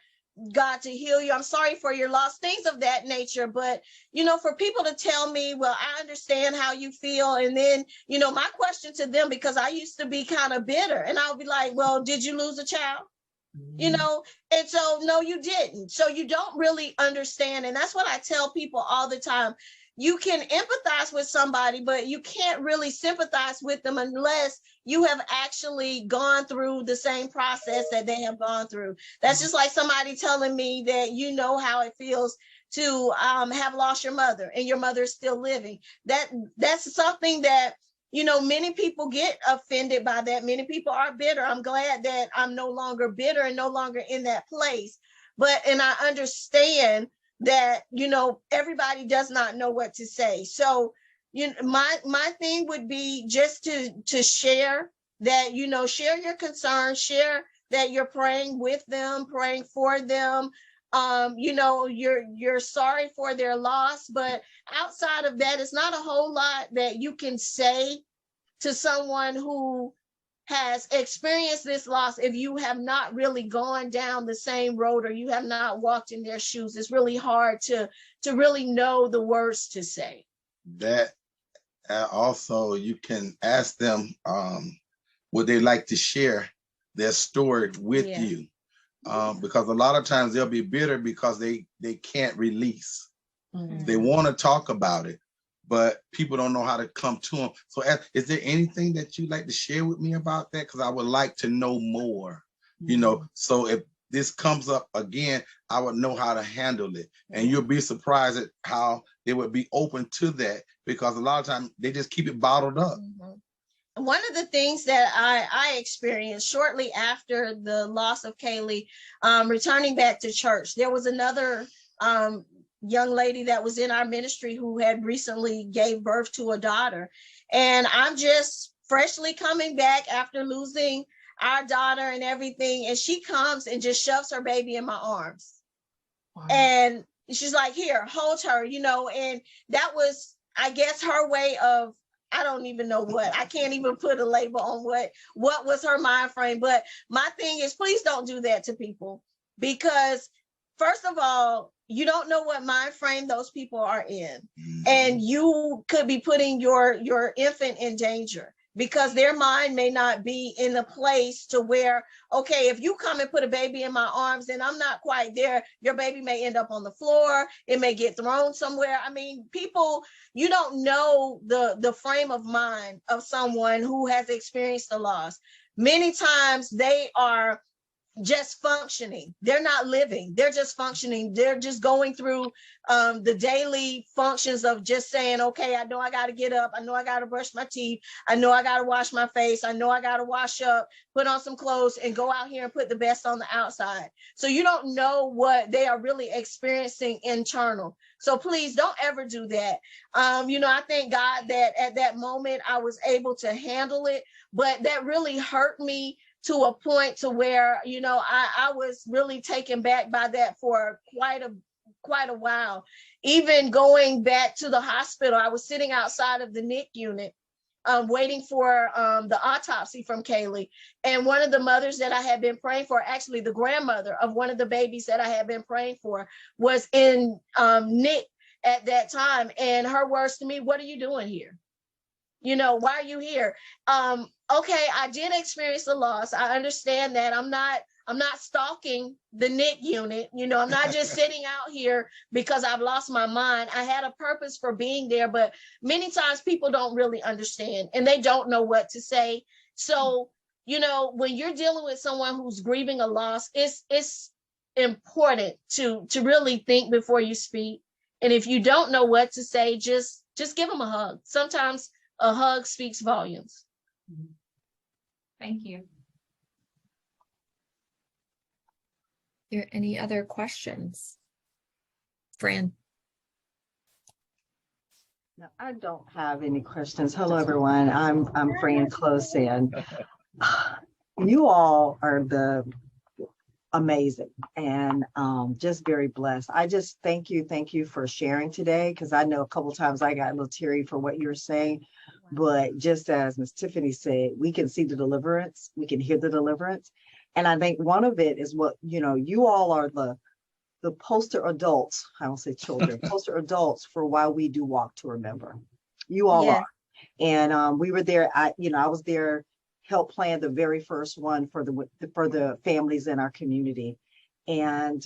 God to heal you. I'm sorry for your loss, things of that nature. But, you know, for people to tell me, well, I understand how you feel. And then, you know, my question to them, because I used to be kind of bitter, and I'll be like, well, did you lose a child? You know, and so, no, you didn't. So you don't really understand. And that's what I tell people all the time. You can empathize with somebody, but you can't really sympathize with them unless you have actually gone through the same process that they have gone through. That's just like somebody telling me that you know how it feels to have lost your mother and your mother is still living. That's something that, you know, many people get offended by that. Many people are bitter. I'm glad that I'm no longer bitter and no longer in that place. And I understand that, you know, everybody does not know what to say. So, you know, my thing would be just to share that, you know, share your concerns, share that you're praying with them, praying for them. You know, you're sorry for their loss, but outside of that, it's not a whole lot that you can say to someone who has experienced this loss if you have not really gone down the same road or you have not walked in their shoes. It's really hard to really know the words to say. That also, you can ask them, would they like to share their story with you? Because a lot of times they'll be bitter because they can't release. They want to talk about it, but people don't know how to come to them. So is there anything that you'd like to share with me about that? Because I would like to know more, you know, so if this comes up again, I would know how to handle it. And you'll be surprised at how they would be open to that, because a lot of times they just keep it bottled up. One of the things that I experienced shortly after the loss of Kaylee, returning back to church, there was another young lady that was in our ministry who had recently gave birth to a daughter. And I'm just freshly coming back after losing our daughter and everything. And she comes and just shoves her baby in my arms. Wow. And she's like, here, hold her, you know, and that was, I guess, her way of, I don't even know what, I can't even put a label on what was her mind frame. But my thing is, please don't do that to people, because first of all, you don't know what mind frame those people are in. And you could be putting your infant in danger, because their mind may not be in a place to where, okay, if you come and put a baby in my arms and I'm not quite there, your baby may end up on the floor. It may get thrown somewhere. I mean, people, you don't know the frame of mind of someone who has experienced the loss. Many times they are just functioning. They're not living. They're just functioning. They're just going through the daily functions of just saying, okay, I know I got to get up. I know I got to brush my teeth. I know I got to wash my face. I know I got to wash up, put on some clothes, and go out here and put the best on the outside. So you don't know what they are really experiencing internal. So please don't ever do that. I thank God that at that moment I was able to handle it, but that really hurt me to a point to where, I was really taken back by that for quite a while. Even going back to the hospital, I was sitting outside of the NIC unit, waiting for the autopsy from Kaylee. And one of the mothers that I had been praying for, actually the grandmother of one of the babies that I had been praying for, was in NIC at that time. And her words to me, "What are you doing here? Why are you here?" Okay, I did experience the loss. I understand that. I'm not stalking the NIC unit. I'm not just sitting out here because I've lost my mind. I had a purpose for being there, but many times people don't really understand and they don't know what to say. So, when you're dealing with someone who's grieving a loss, it's important to really think before you speak. And if you don't know what to say, just give them a hug. Sometimes a hug speaks volumes. Thank you. Are there any other questions? Fran? No, I don't have any questions. Hello, everyone. I'm Fran Close, and you all are amazing and just very blessed. I just thank you for sharing today, because I know a couple times I got a little teary for what you're saying. But just as Ms. Tiffany said, we can see the deliverance, we can hear the deliverance. And I think one of it is what, you all are the poster adults, I don't say children, poster adults for why we do Walk to Remember. You all are. And we were there, I was there, helped plan the very first one for the families in our community. And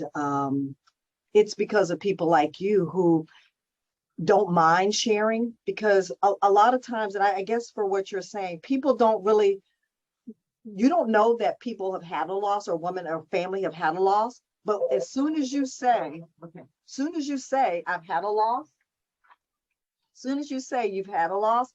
it's because of people like you who don't mind sharing, because a lot of times, and I guess for what you're saying, people don't really, you don't know that people have had a loss, or women or family have had a loss. But as soon as you say, I've had a loss, as soon as you say you've had a loss,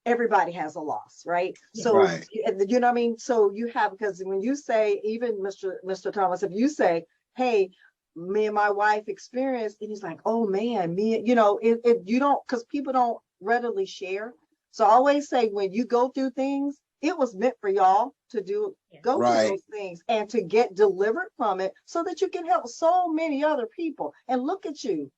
everybody has a loss, right? So, Right. you know what I mean? So you have, because when you say, even Mr. Thomas, if you say, hey, me and my wife experienced, and he's like, oh man, you don't, because people don't readily share. So I always say, when you go through things, it was meant for y'all to go through those things and to get delivered from it, so that you can help so many other people. And look at you,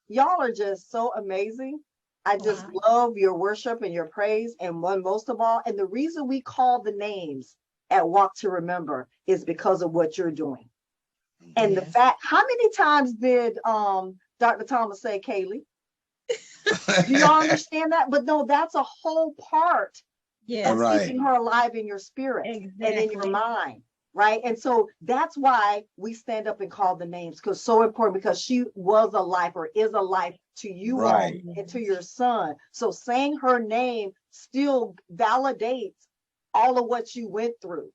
y'all are just so amazing. I just love your worship and your praise, and one most of all, and the reason we call the names at Walk to Remember is because of what you're doing. And the fact, how many times did Dr. Thomas say, Kaylee? Do y'all understand that? But no, that's a whole part of keeping her alive in your spirit and in your mind, right? And so that's why we stand up and call the names, because so important, because she was a life, or is a life, to you all and to your son. So saying her name still validates all of what you went through,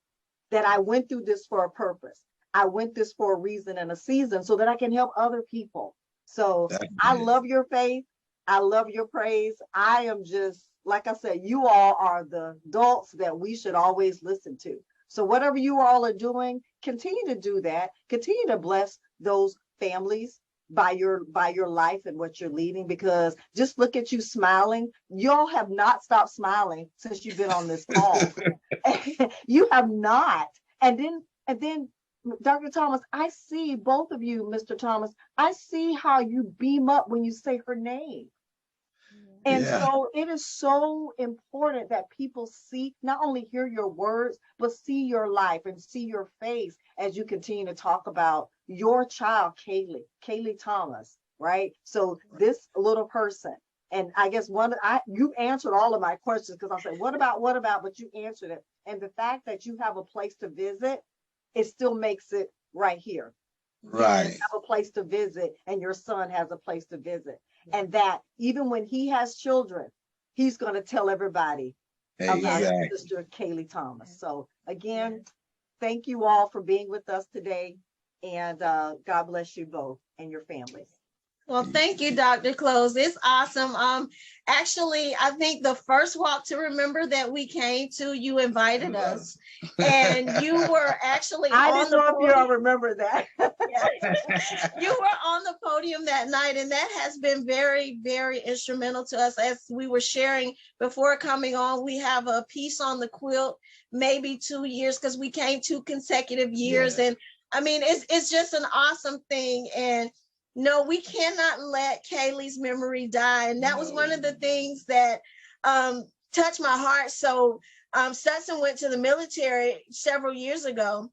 that I went through this for a purpose. I went this for a reason and a season, so that I can help other people. So I love your faith. I love your praise. I am just, like I said, you all are the adults that we should always listen to. So whatever you all are doing, continue to do that. Continue to bless those families by your life and what you're leading, because just look at you smiling. Y'all have not stopped smiling since you've been on this call. You have not. And then Dr. Thomas, I see both of you, Mr. Thomas, I see how you beam up when you say her name. And so it is so important that people see, not only hear your words, but see your life and see your face as you continue to talk about your child, Kaylee Thomas, right? So this little person, and I guess you answered all of my questions, because I said, what about, but you answered it. And the fact that you have a place to visit, it still makes it right here. Right. You have a place to visit, and your son has a place to visit. And that even when he has children, he's going to tell everybody about his sister Kaylee Thomas. So again, thank you all for being with us today. And God bless you both and your families. Well, thank you, Dr. Close. It's awesome. Actually, I think the first Walk to Remember that we came to, you invited us, and you were actually I on didn't the know if you all podium. remember that. You were on the podium that night, and that has been very, very instrumental to us. As we were sharing before coming on, we have a piece on the quilt, maybe 2 years, because we came 2 consecutive years. Yeah. And I mean, it's just an awesome thing. And no, we cannot let Kaylee's memory die. And that was one of the things that touched my heart. So Stetson went to the military several years ago.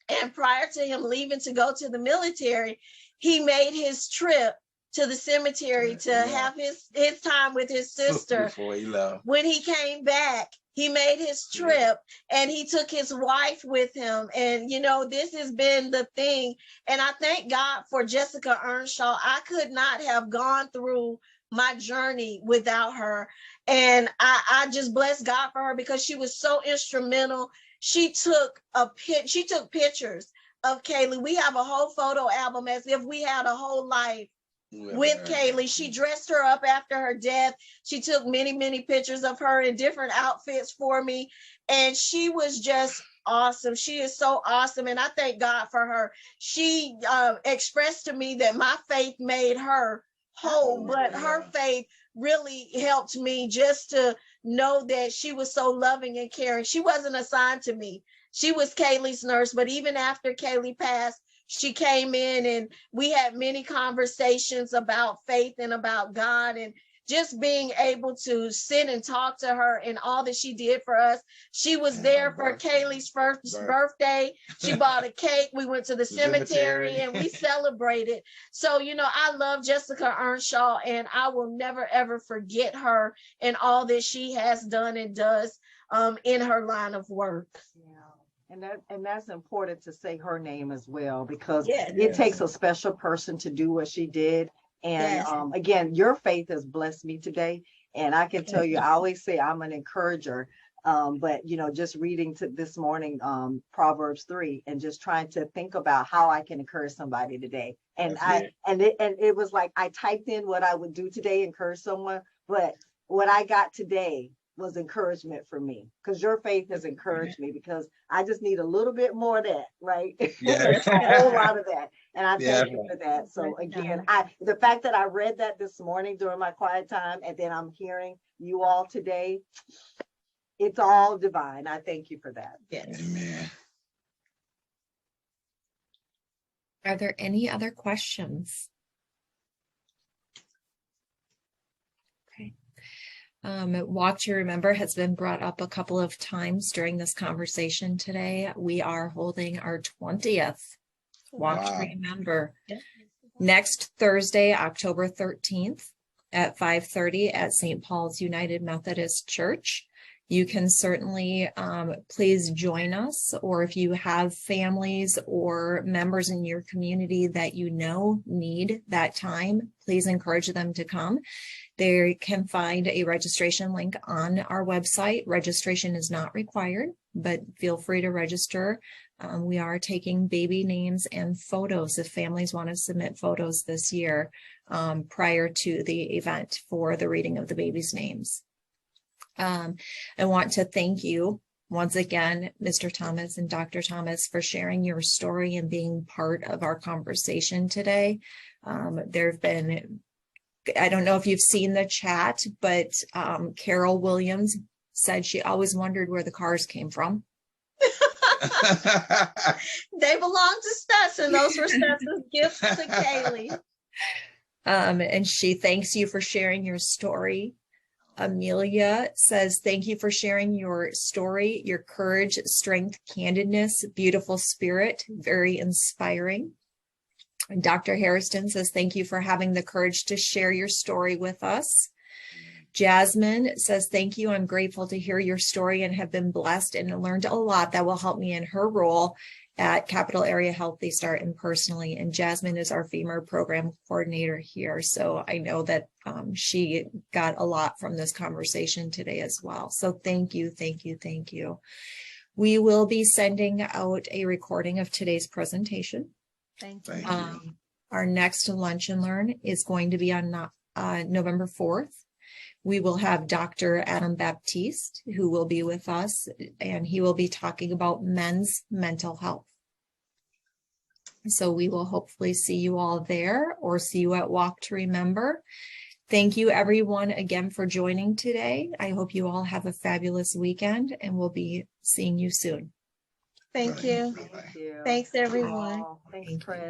And prior to him leaving to go to the military, he made his trip to the cemetery to have his time with his sister. Before he left. When he came back, he made his trip and he took his wife with him. And, you know, this has been the thing. And I thank God for Jessica Earnshaw. I could not have gone through my journey without her. And I just bless God for her because she was so instrumental. She took pictures of Kaylee. We have a whole photo album as if we had a whole life with Kaylee. She dressed her up after her death. She took many, many pictures of her in different outfits for me. And she was just awesome. She is so awesome. And I thank God for her. She expressed to me that my faith made her whole, but her faith really helped me just to know that she was so loving and caring. She wasn't assigned to me. She was Kaylee's nurse, but even after Kaylee passed, she came in and we had many conversations about faith and about God, and just being able to sit and talk to her and all that she did for us. She was there for Kaylee's first birthday. She bought a cake. We went to the cemetery and we celebrated. So, you know, I love Jessica Earnshaw and I will never, ever forget her and all that she has done and does in her line of work. Yeah. And that's important to say her name as well, because Yes. it takes a special person to do what she did. And Yes. Again, your faith has blessed me today. And I can tell you, I always say I'm an encourager. But, you know, just reading this morning, Proverbs 3, and just trying to think about how I can encourage somebody today. And it was like I typed in what I would do today, encourage someone. But what I got today was encouragement for me, because your faith has encouraged me, because I just need a little bit more of that, right? Yeah. A whole lot of that. And I thank you for that. So again, the fact that I read that this morning during my quiet time, and then I'm hearing you all today, it's all divine. I thank you for that. Yes. Amen. Are there any other questions? Okay. Walk to Remember has been brought up a couple of times during this conversation today. We are holding our 20th Walk to Remember next Thursday, October 13th at 5:30 at St. Paul's United Methodist Church. You can certainly please join us, or if you have families or members in your community that you know need that time, please encourage them to come. They can find a registration link on our website. Registration is not required, but feel free to register. We are taking baby names and photos if families want to submit photos this year prior to the event for the reading of the baby's names. I want to thank you once again, Mr. Thomas and Dr. Thomas, for sharing your story and being part of our conversation today. There have been, I don't know if you've seen the chat, but Carol Williams said she always wondered where the cars came from. They belong to Stetson. Those were Stetson's gifts to Kaylee. And she thanks you for sharing your story. Amelia says, thank you for sharing your story, your courage, strength, candidness, beautiful spirit, very inspiring. And Dr. Hairston says, thank you for having the courage to share your story with us. Jasmine says, thank you. I'm grateful to hear your story and have been blessed and learned a lot that will help me in her role at Capital Area Healthy Start and personally. And Jasmine is our FEMA program coordinator here. So I know that she got a lot from this conversation today as well. So thank you, thank you, thank you. We will be sending out a recording of today's presentation. Thank you. Thank you. Our next Lunch and Learn is going to be on November 4th. We will have Dr. Adam Baptiste, who will be with us, and he will be talking about men's mental health. So we will hopefully see you all there or see you at Walk to Remember. Thank you everyone again for joining today. I hope you all have a fabulous weekend, and we'll be seeing you soon. Thank Right. you. Bye-bye. Thank you. Thanks, everyone. Oh, thanks, Thank you. Chris.